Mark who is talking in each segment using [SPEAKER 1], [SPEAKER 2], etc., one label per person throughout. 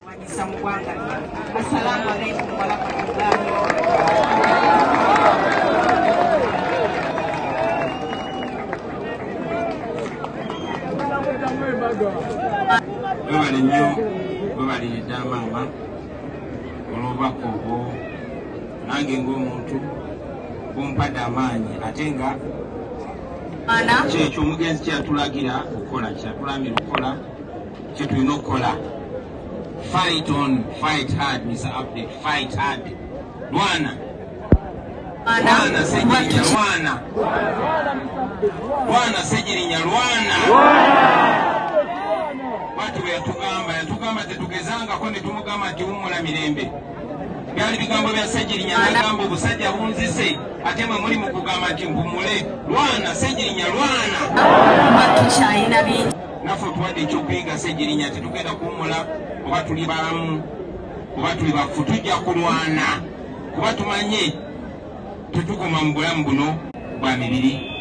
[SPEAKER 1] manyisa mu ggwanga lino. Assalamu alaikum wa rahmatullahi wa barakatuh.
[SPEAKER 2] Babali nnyo babaliridde amaama olw'obubaka obwo, nange ng'omuntu bumpadde amaanyi ate nga kyekyo omugenzi kyeyatulagira okukola, kyeyatulambira okukola, kye tulina okukola. Fight on, fight hard, Mr. Abdi, fight hard. Lwana Ssejjirinya, lwana Ssejjirinya, lwana. Bwatyo bwe yatugamba tetugezangako ne tumugamba nti wumula mirembe. Byali bigambo bya Ssejjirinya, n'agamba obusajja bunzise, ate mwe muli mu kugamba nti mpumule. Lwana Ssejjirinya, lwana. Naffe otuwadde ekyokuyiga Ssejjirinya, tetugenda kuwumula oba tuli balamu oba tuli bafu, tujja kulwana kuba tumanye tetukoma mu bulamu buno bwa mibiri.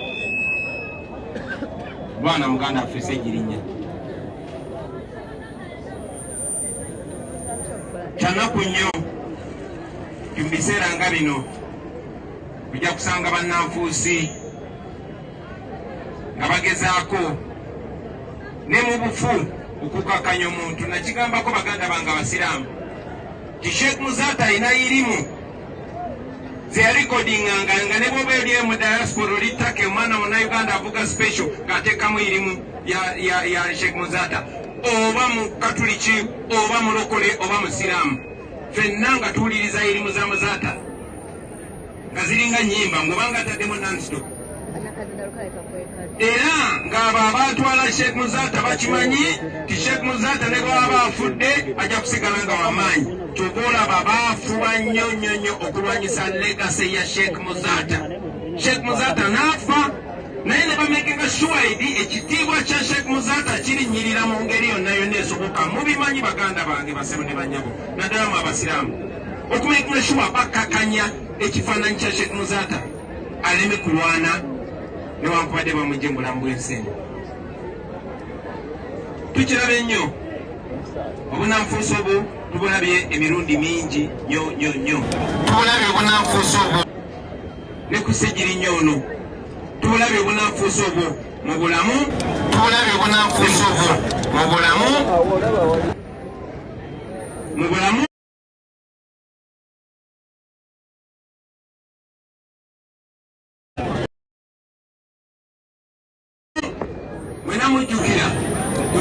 [SPEAKER 2] Lwana muganda waffe Ssejjirinya. Kyanaku nnyo mu biseera nga bino ojja kusanga bannanfuusi nga bagezaako ne mu bufu okukakanya omuntu. Nakigambako baganda bange Abasiraamu ti Sheikh Muzata alina irimu ze yalikodinganga nga ne bwoba oli mu diaspora oli ttaka omwana wonna Uganda avuga special ng'ateekamu irimu ya Sheikh Muzata, oba mu katuliki oba mulokole oba musiraamu, ffenna nga tuwuliriza irimu za Muzata nga ziringa nnyimba ng'obanga ataddemu nonstop. Era ng'abo abatwala Sheikh Muzata bakimanyi ti Sheikh Muzata ne bw'aba afudde ajja kusigala nga w'amaanyi. Kyova olaba baafuba nnyo nnyo nnyo okulwanyisa legasi ya Sheikh Muzata. Sheikh Muzata n'afa naye ne bamekinga shuwaidi ekitiibwa kya Sheikh Muzata kirinnyirira mu ngeri yonna yonna esoboka. Mubimanyi baganda bange basebo ne banyabo, naddala mu Abasiraamu, okumekinga shuwa bakakanya ekifaananyi kya Sheikh Muzata aleme kulwana newankubadde bamujje mu bulamu bw'ensi eno. Tukirabe nnyo obunanfuusi obwo, tubulabye emirundi mingi nnyo nnyo nnyo. Tubulabye obunanfuusi obwo ne ku Ssejjirinya ono, tubulabye obunanfuusi obwo mu bulamu, tubulabye obunanfuusi obwo mu bulamu, mu bulamu. Mwena mujjukira mu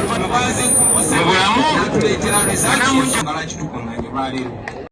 [SPEAKER 2] bulamu natuleetera resaki ngala kitukunganye baleero.